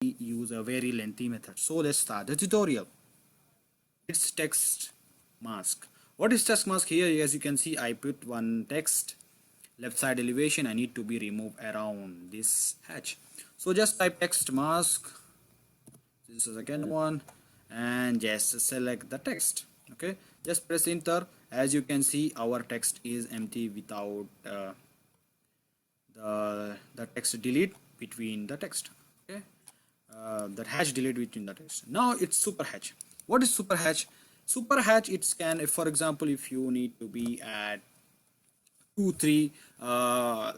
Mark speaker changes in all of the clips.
Speaker 1: use a very lengthy method. So let's start the tutorial. It's text mask. What is text mask? Here, as you can see, I put one text left side elevation. I need to be removed around this hatch. So just type text mask. This is the second one, and just select the text. Okay, just press enter. As you can see, our text is empty without the text delete between the text. Okay, that hatch delete between the text. Now it's super hatch. What is super hatch? Super hatch, it can, if for example, if you need to be at 2 3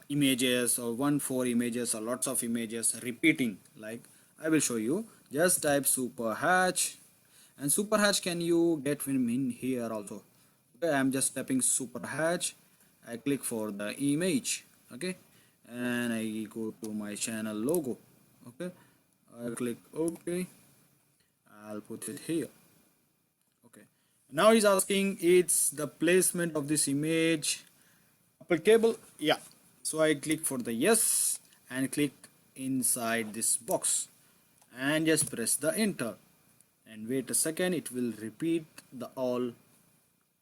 Speaker 1: images or 1 4 images or lots of images repeating, like I will show you. Just type super hatch, and super hatch can you get in here also. Okay, I'm just typing super hatch. I click for the image. Okay, and I go to my channel logo. Okay, I click OK. I'll put it here. Okay, now he's asking it's the placement of this image applicable. Yeah, so I click for the yes and click inside this box and just press the enter and wait a second. It will repeat the all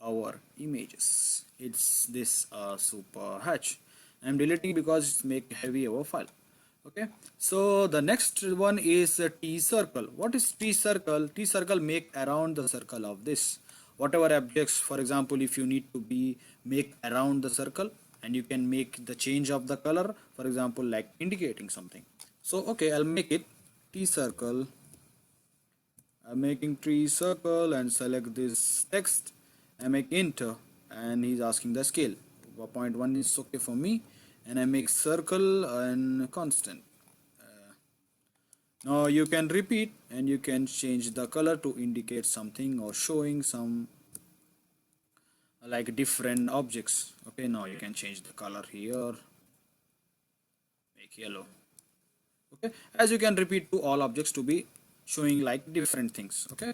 Speaker 1: our images. It's this super hatch. I'm deleting because it's make heavy our file. Okay, so the next one is a T circle. What is T circle? T circle make around the circle of this whatever objects. For example, if you need to be make around the circle, and you can make the change of the color, for example, like indicating something. So okay, I'll make it T circle. I'm making tree circle and select this text. I make enter and he's asking the scale. 0.1 is okay for me, and I make circle and constant. Now you can repeat and you can change the color to indicate something or showing some like different objects. Okay, now you can change the color here, make yellow. Okay, as you can repeat to all objects to be showing like different things. Okay,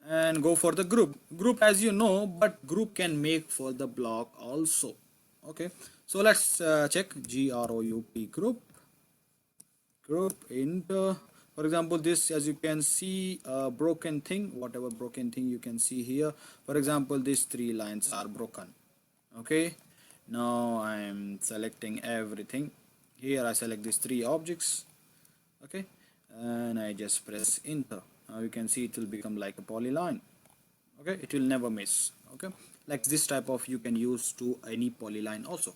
Speaker 1: and go for the group, as you know, but group can make for the block also. Okay, so let's check group enter. For example, this, as you can see, broken thing, whatever broken thing you can see here. For example, these 3 lines are broken. Okay, now I am selecting everything here. I select these 3 objects. Okay, and I just press enter. Now you can see it will become like a polyline. Okay, it will never miss. Okay, like this type of you can use to any polyline also.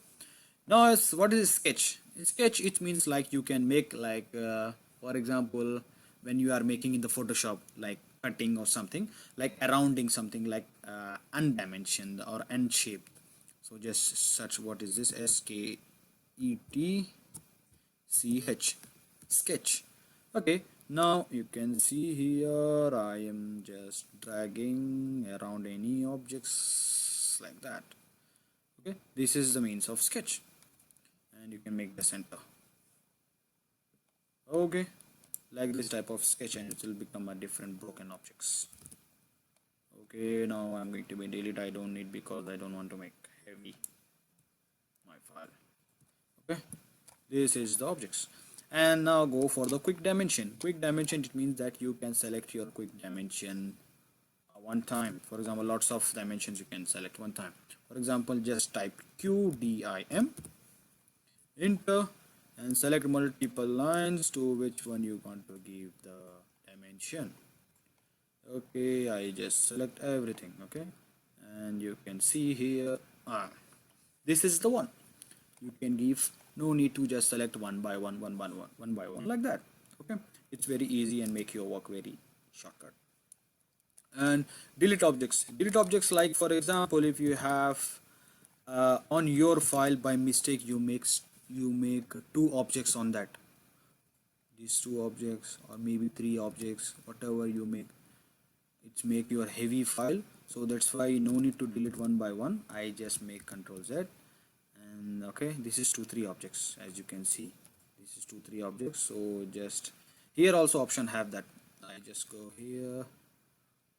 Speaker 1: Now what is sketch? Sketch, it means like you can make like for example, when you are making in the Photoshop, like cutting or something, like rounding something, like undimensioned or unshaped. So just search what is this, sketch, sketch. Okay, now you can see here I am just dragging around any objects like that. Okay, this is the means of sketch, and you can make the center. Okay, like this type of sketch, and it will become a different broken objects. Okay, now I'm going to be delete. I don't need because I don't want to make heavy my file. Okay, this is the objects. And now go for the quick dimension. Quick dimension, it means that you can select your quick dimension one time. For example, lots of dimensions you can select one time. For example, just type QDIM, enter, and select multiple lines to which one you want to give the dimension. Okay, I just select everything. Okay, and you can see here this is the one. You can give, no need to just select one by one like that. Okay, it's very easy and make your work very shortcut. And delete objects, like for example, if you have on your file by mistake you make 2 objects on that, these 2 objects or maybe 3 objects, whatever you make, it's make your heavy file. So that's why no need to delete one by one. I just make Ctrl Z, and okay, this is 2 3 objects. As you can see, this is 2 3 objects. So just here also option have that. I just go here,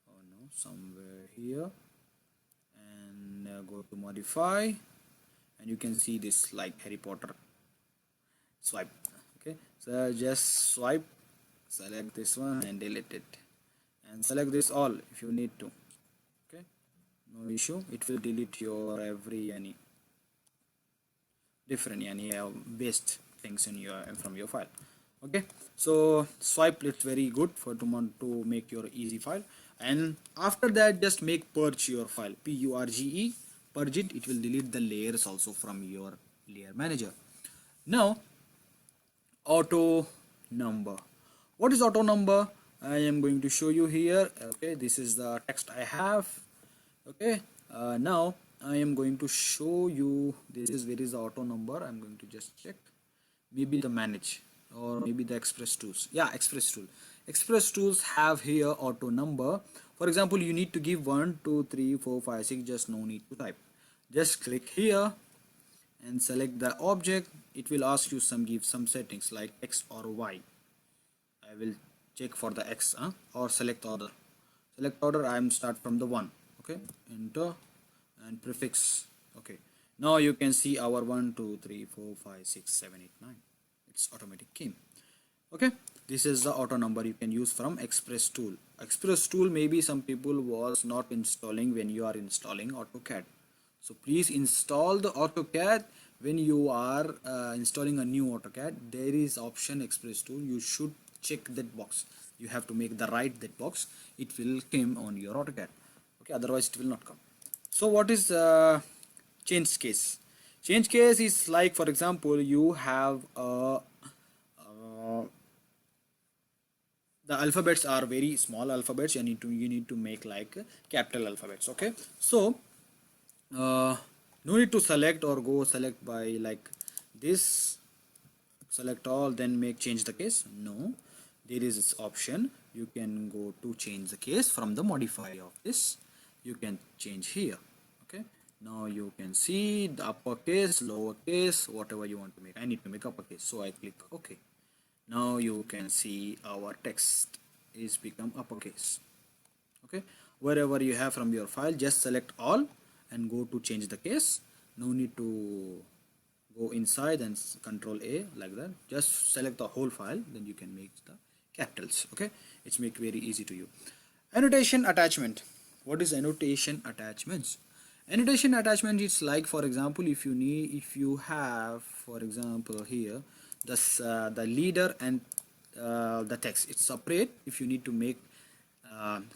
Speaker 1: oh no, somewhere here, and go to modify, and you can see this like Harry Potter swipe. Okay, so just swipe select this one and delete it, and select this all if you need to. Okay, no issue, it will delete your every any different any waste things in your from your file. Okay, so swipe, it's very good for to make your easy file. And after that, just make purge your file, purge, purge it. It will delete the layers also from your layer manager. Now auto number, what is auto number? I am going to show you here. Okay, this is the text I have. Okay, now I am going to show you, this is where is the auto number. I'm going to just check, maybe the manage or maybe the express tools. Yeah, express tools have here auto number. For example, you need to give 1 2 3 4 5 6, just no need to type, just click here and select the object. It will ask you some, give some settings like X or Y. I will check for the X, or select order. Select order, I am start from the 1. Okay, enter and prefix. Okay, now you can see our 1 2 3 4 5 6 7 8 9, it's automatic came. Okay, this is the auto number you can use from express tool. Express tool, maybe some people was not installing when you are installing AutoCAD. So please install the AutoCAD. When you are installing a new AutoCAD, there is option express tool, you should check that box. You have to make the right that box, it will come on your AutoCAD. Okay, otherwise it will not come. So what is change case? Change case is like, for example, you have the alphabets are very small alphabets, you need to make like capital alphabets. Okay, so no need to select or go select by like this, select all then make change the case. No, there is this option, you can go to change the case from the modifier of this, you can change here. Okay, now you can see the uppercase, lowercase, whatever you want to make. I need to make uppercase, so I click OK. Now you can see our text is become uppercase. Okay, wherever you have from your file, just select all and go to change the case. No need to go inside and control A like that, just select the whole file, then you can make the capitals. Okay, it's make very easy to you. Annotation attachment, what is annotation attachments? Annotation attachment is like, for example, if you have, for example, here this the leader and the text, it's separate. If you need to make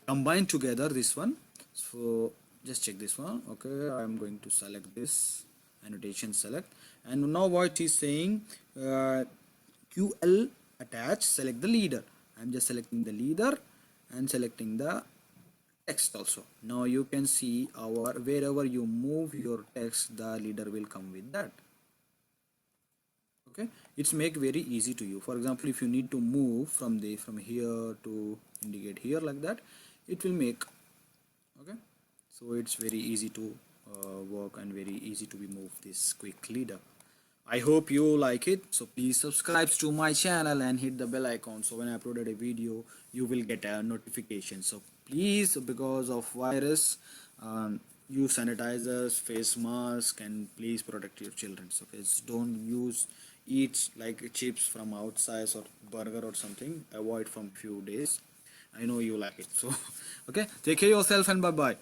Speaker 1: combine together this one, so just check this one. Okay, I'm going to select this annotation, select, and now what is saying, QL attach, select the leader. I'm just selecting the leader and selecting the text also. Now you can see our, wherever you move your text, the leader will come with that. Okay, it's make very easy to you. For example, if you need to move from here to indicate here like that, it will make. Okay, so it's very easy to work and very easy to be moved this quick leader. I hope you like it, so please subscribe to my channel and hit the bell icon, so when I uploaded a video you will get a notification. So please, because of virus, use sanitizers, face mask, and please protect your children. So please don't eat like chips from outside or burger or something, avoid from few days. I know you like it, so okay, take care of yourself and bye bye.